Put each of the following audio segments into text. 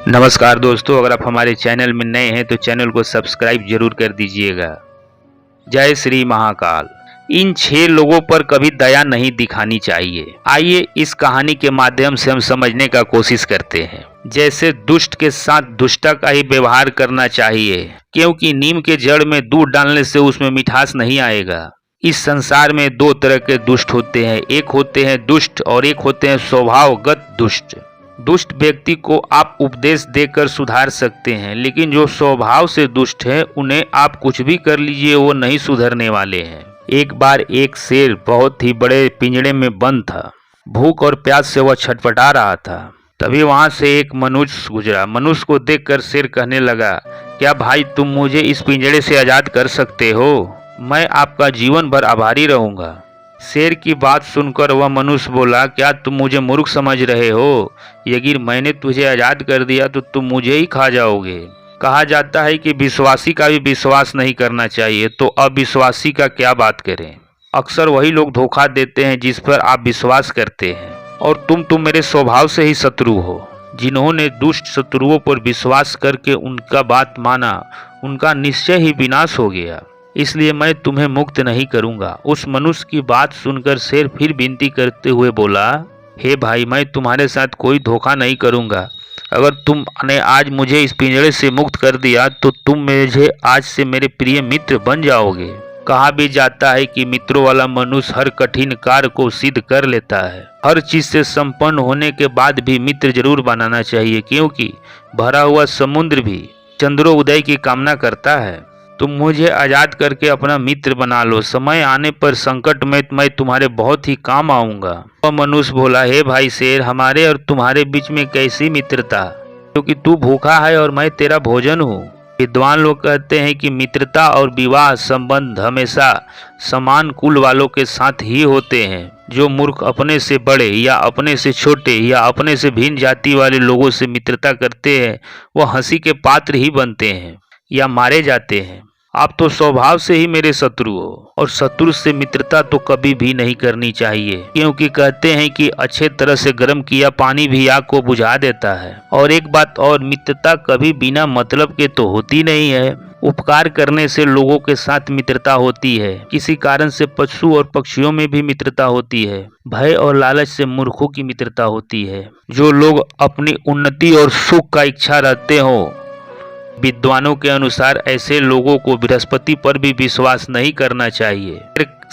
नमस्कार दोस्तों, अगर आप हमारे चैनल में नए हैं तो चैनल को सब्सक्राइब जरूर कर दीजिएगा। जय श्री महाकाल। इन 6 लोगों पर कभी दया नहीं दिखानी चाहिए। आइए इस कहानी के माध्यम से हम समझने का कोशिश करते हैं। जैसे दुष्ट के साथ दुष्टा का ही व्यवहार करना चाहिए, क्योंकि नीम के जड़ में दूध डालने से उसमें मिठास नहीं आएगा। इस संसार में 2 तरह के दुष्ट होते हैं, एक होते हैं दुष्ट और एक होते हैं स्वभावगत दुष्ट। दुष्ट व्यक्ति को आप उपदेश देकर सुधार सकते हैं, लेकिन जो स्वभाव से दुष्ट है उन्हें आप कुछ भी कर लीजिए, वो नहीं सुधरने वाले हैं। एक बार एक शेर बहुत ही बड़े पिंजड़े में बंद था। भूख और प्यास से वह छटपटा रहा था। तभी वहां से एक मनुष्य गुजरा। मनुष्य को देखकर शेर कहने लगा, क्या भाई तुम मुझे इस पिंजड़े से आजाद कर सकते हो? मैं आपका जीवन भर आभारी रहूंगा। शेर की बात सुनकर वह मनुष्य बोला, क्या तुम मुझे मूर्ख समझ रहे हो? यदि मैंने तुझे आजाद कर दिया तो तुम मुझे ही खा जाओगे। कहा जाता है कि विश्वासी का भी विश्वास नहीं करना चाहिए, तो अविश्वासी का क्या बात करें। अक्सर वही लोग धोखा देते हैं जिस पर आप विश्वास करते हैं, और तुम मेरे स्वभाव से ही शत्रु हो। जिन्होंने दुष्ट शत्रुओं पर विश्वास करके उनका बात माना, उनका निश्चय ही विनाश हो गया। इसलिए मैं तुम्हें मुक्त नहीं करूंगा। उस मनुष्य की बात सुनकर शेर फिर विनती करते हुए बोला, हे भाई, मैं तुम्हारे साथ कोई धोखा नहीं करूंगा। अगर तुमने आज मुझे इस पिंजड़े से मुक्त कर दिया तो तुम मुझे आज से मेरे प्रिय मित्र बन जाओगे। कहा भी जाता है कि मित्रों वाला मनुष्य हर कठिन कार्य को सिद्ध कर लेता है। हर चीज से संपन्न होने के बाद भी मित्र जरूर बनाना चाहिए, क्योंकि भरा हुआ समुद्र भी चंद्रोदय की कामना करता है। तुम मुझे आजाद करके अपना मित्र बना लो। समय आने पर संकट में मैं तुम्हारे बहुत ही काम आऊंगा। वह मनुष्य बोला, हे भाई शेर, हमारे और तुम्हारे बीच में कैसी मित्रता, क्योंकि तू भूखा है और मैं तेरा भोजन हूँ। विद्वान लोग कहते हैं कि मित्रता और विवाह संबंध हमेशा समान कुल वालों के साथ ही होते हैं। जो मूर्ख अपने से बड़े या अपने से छोटे या अपने से भिन्न जाति वाले लोगों से मित्रता करते हैं, वह हंसी के पात्र ही बनते हैं या मारे जाते हैं। आप तो स्वभाव से ही मेरे शत्रु हो, और शत्रु से मित्रता तो कभी भी नहीं करनी चाहिए, क्योंकि कहते हैं कि अच्छे तरह से गर्म किया पानी भी आग को बुझा देता है। और एक बात और, मित्रता कभी बिना मतलब के तो होती नहीं है। उपकार करने से लोगों के साथ मित्रता होती है। किसी कारण से पशु और पक्षियों में भी मित्रता होती है। भय और लालच से मूर्खों की मित्रता होती है। जो लोग अपनी उन्नति और सुख का इच्छा रखते हो, विद्वानों के अनुसार ऐसे लोगों को बृहस्पति पर भी विश्वास नहीं करना चाहिए।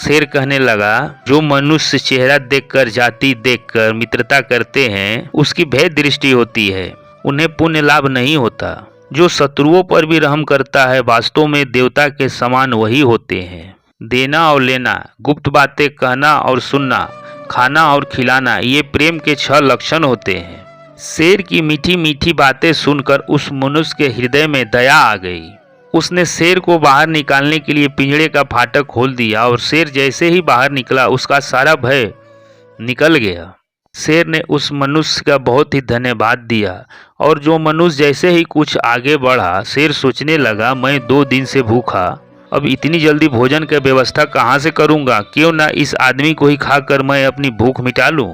शेर कहने लगा, जो मनुष्य चेहरा देखकर, जाति देखकर मित्रता करते हैं, उसकी भेद दृष्टि होती है, उन्हें पुण्य लाभ नहीं होता। जो शत्रुओं पर भी रहम करता है, वास्तव में देवता के समान वही होते हैं। देना और लेना, गुप्त बातें कहना और सुनना, खाना और खिलाना, ये प्रेम के 6 लक्षण होते हैं। शेर की मीठी मीठी बातें सुनकर उस मनुष्य के हृदय में दया आ गई। उसने शेर को बाहर निकालने के लिए पिंजड़े का फाटक खोल दिया, और शेर जैसे ही बाहर निकला उसका सारा भय निकल गया। शेर ने उस मनुष्य का बहुत ही धन्यवाद दिया, और जो मनुष्य जैसे ही कुछ आगे बढ़ा, शेर सोचने लगा, मैं 2 दिन से भूखा, अब इतनी जल्दी भोजन की व्यवस्था कहाँ से करूँगा? क्यों ना इस आदमी को ही खाकर मैं अपनी भूख मिटा लूँ।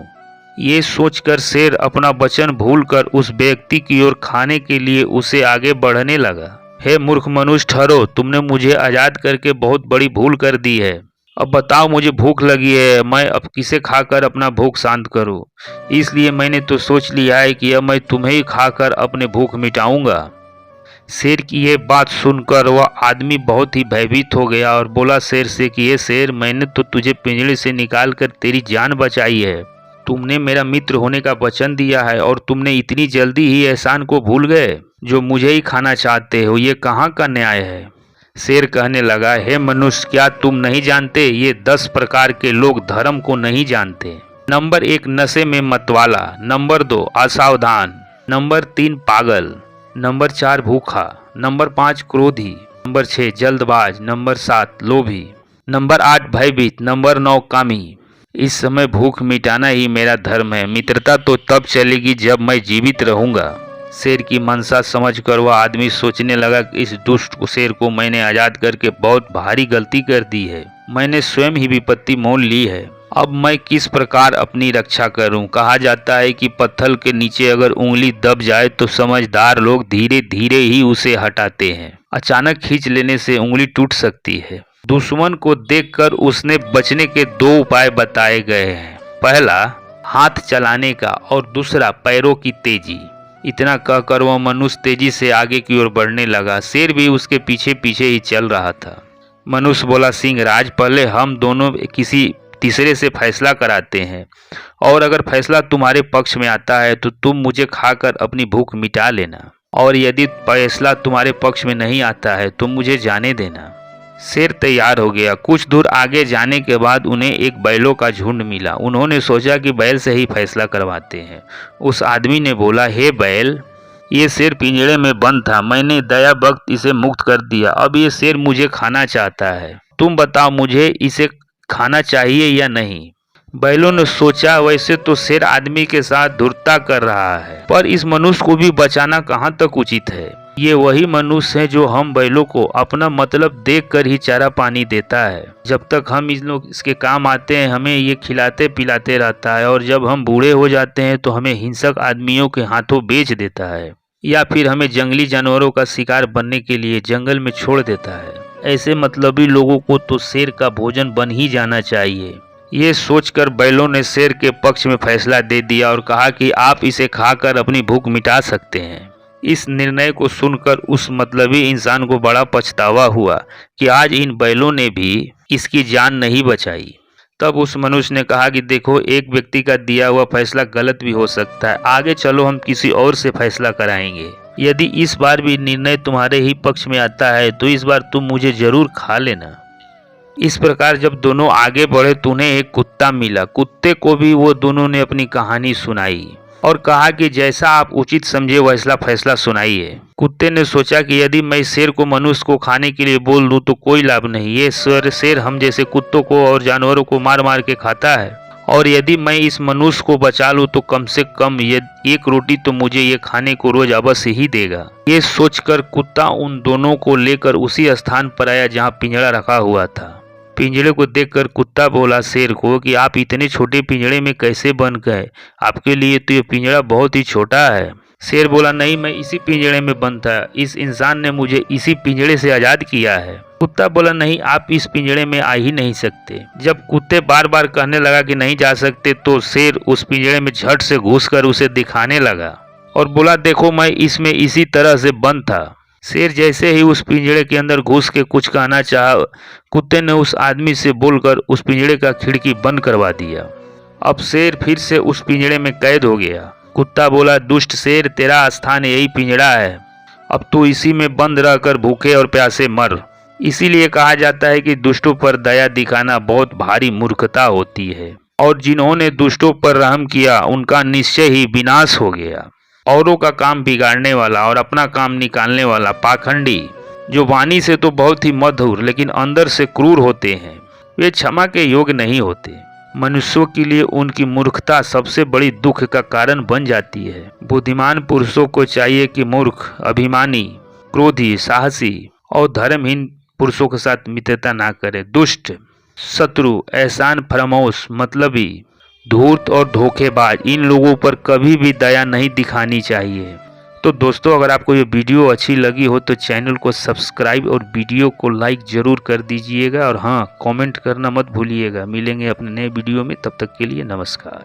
ये सोचकर शेर अपना वचन भूलकर उस व्यक्ति की ओर खाने के लिए उसे आगे बढ़ने लगा। हे मूर्ख मनुष्य, ठहरो, तुमने मुझे आजाद करके बहुत बड़ी भूल कर दी है। अब बताओ, मुझे भूख लगी है, मैं अब किसे खाकर अपना भूख शांत करूं? इसलिए मैंने तो सोच लिया है कि अब मैं तुम्हें ही खाकर अपने भूख मिटाऊंगा। शेर की ये बात सुनकर वह आदमी बहुत ही भयभीत हो गया और बोला शेर से कि ये शेर, मैंने तो तुझे पिंजड़े से निकाल कर तेरी जान बचाई है। तुमने मेरा मित्र होने का वचन दिया है, और तुमने इतनी जल्दी ही एहसान को भूल गए जो मुझे ही खाना चाहते हो। ये कहाँ का न्याय है? शेर कहने लगा, हे मनुष्य, क्या तुम नहीं जानते? ये 10 प्रकार के लोग धर्म को नहीं जानते। नंबर 1, नशे में मतवाला। नंबर 2, असावधान। नंबर 3, पागल। नंबर 4, भूखा। नंबर 5, क्रोधी। नंबर 6, जल्दबाज। नंबर 7, लोभी। नंबर 8, भयभीत। नंबर 9, कामी। इस समय भूख मिटाना ही मेरा धर्म है। मित्रता तो तब चलेगी जब मैं जीवित रहूंगा। शेर की मनसा समझकर वह आदमी सोचने लगा कि इस दुष्ट शेर को मैंने आजाद करके बहुत भारी गलती कर दी है। मैंने स्वयं ही विपत्ति मोल ली है। अब मैं किस प्रकार अपनी रक्षा करूं? कहा जाता है कि पत्थर के नीचे अगर उंगली दब जाए तो समझदार लोग धीरे धीरे ही उसे हटाते हैं। अचानक खींच लेने से उंगली टूट सकती है। दुश्मन को देखकर उसने बचने के 2 उपाय बताए गए हैं। पहला, हाथ चलाने का, और दूसरा, पैरों की तेजी। इतना कहकर वह मनुष्य तेजी से आगे की ओर बढ़ने लगा। शेर भी उसके पीछे पीछे ही चल रहा था। मनुष्य बोला, सिंहराज, पहले हम दोनों किसी तीसरे से फैसला कराते हैं, और अगर फैसला तुम्हारे पक्ष में आता है तो तुम मुझे खाकर अपनी भूख मिटा लेना, और यदि फैसला तुम्हारे पक्ष में नहीं आता है तो मुझे जाने देना। शेर तैयार हो गया। कुछ दूर आगे जाने के बाद उन्हें एक बैलों का झुंड मिला। उन्होंने सोचा कि बैल से ही फैसला करवाते हैं। उस आदमी ने बोला, हे बैल, ये शेर पिंजरे में बंद था, मैंने दया वक्त इसे मुक्त कर दिया। अब ये शेर मुझे खाना चाहता है, तुम बताओ मुझे इसे खाना चाहिए या नहीं? बैलों ने सोचा, वैसे तो शेर आदमी के साथ धुरता कर रहा है, पर इस मनुष्य को भी बचाना कहाँ तक उचित है। ये वही मनुष्य है जो हम बैलों को अपना मतलब देखकर ही चारा पानी देता है। जब तक हम इसके काम आते हैं हमें ये खिलाते पिलाते रहता है, और जब हम बूढ़े हो जाते हैं तो हमें हिंसक आदमियों के हाथों बेच देता है, या फिर हमें जंगली जानवरों का शिकार बनने के लिए जंगल में छोड़ देता है। ऐसे मतलबी लोगों को तो शेर का भोजन बन ही जाना चाहिए। ये सोचकर बैलों ने शेर के पक्ष में फैसला दे दिया और कहा कि आप इसे खाकर अपनी भूख मिटा सकते हैं। इस निर्णय को सुनकर उस मतलबी इंसान को बड़ा पछतावा हुआ कि आज इन बैलों ने भी इसकी जान नहीं बचाई। तब उस मनुष्य ने कहा कि देखो, एक व्यक्ति का दिया हुआ फैसला गलत भी हो सकता है, आगे चलो हम किसी और से फैसला कराएंगे। यदि इस बार भी निर्णय तुम्हारे ही पक्ष में आता है तो इस बार तुम मुझे जरूर खा लेना। इस प्रकार जब दोनों आगे बढ़े तो उन्हें एक कुत्ता मिला। कुत्ते को भी वो दोनों ने अपनी कहानी सुनाई और कहा कि जैसा आप उचित समझे वैसा फैसला सुनाइए। कुत्ते ने सोचा कि यदि मैं शेर को मनुष्य को खाने के लिए बोल दूं तो कोई लाभ नहीं, ये शेर हम जैसे कुत्तों को और जानवरों को मार मार के खाता है, और यदि मैं इस मनुष्य को बचा लूं तो कम से कम ये 1 रोटी तो मुझे ये खाने को रोज अवश्य ही देगा। ये सोचकर कुत्ता उन दोनों को लेकर उसी स्थान पर आया जहां पिंजड़ा रखा हुआ था। पिंजड़े को देखकर कुत्ता बोला शेर को कि आप इतने छोटे पिंजड़े में कैसे बंद गए? आपके लिए तो ये पिंजड़ा बहुत ही छोटा है। शेर बोला, नहीं, मैं इसी पिंजड़े में बंद था, इस इंसान ने मुझे इसी पिंजड़े से आज़ाद किया है। कुत्ता बोला, नहीं, आप इस पिंजड़े में आ ही नहीं सकते। जब कुत्ते बार बार कहने लगा कि नहीं जा सकते तो शेर उस पिंजड़े में झट से घुसकर उसे दिखाने लगा और बोला, देखो, मैं इसमें इसी तरह से बंद था। शेर जैसे ही उस पिंजड़े के अंदर घुस के कुछ कहना चाहा, कुत्ते ने उस आदमी से बोलकर उस पिंजड़े का खिड़की बंद करवा दिया। अब शेर फिर से उस पिंजड़े में कैद हो गया। कुत्ता बोला, दुष्ट शेर, तेरा स्थान यही पिंजड़ा है, अब तू इसी में बंद रहकर भूखे और प्यासे मर। इसीलिए कहा जाता है कि दुष्टों पर दया दिखाना बहुत भारी मूर्खता होती है, और जिन्होंने दुष्टों पर रहम किया उनका निश्चय ही विनाश हो गया। औरों का काम बिगाड़ने वाला और अपना काम निकालने वाला पाखंडी, जो वाणी से तो बहुत ही मधुर लेकिन अंदर से क्रूर होते हैं, वे क्षमा के योग्य नहीं होते। मनुष्यों के लिए उनकी मूर्खता सबसे बड़ी दुख का कारण बन जाती है। बुद्धिमान पुरुषों को चाहिए कि मूर्ख, अभिमानी, क्रोधी, साहसी और धर्महीन पुरुषों के साथ मित्रता ना करे। दुष्ट, शत्रु, एहसान फरामोश, मतलबी, धूर्त और धोखेबाज, इन लोगों पर कभी भी दया नहीं दिखानी चाहिए। तो दोस्तों, अगर आपको ये वीडियो अच्छी लगी हो तो चैनल को सब्सक्राइब और वीडियो को लाइक ज़रूर कर दीजिएगा, और हाँ, कमेंट करना मत भूलिएगा। मिलेंगे अपने नए वीडियो में, तब तक के लिए नमस्कार।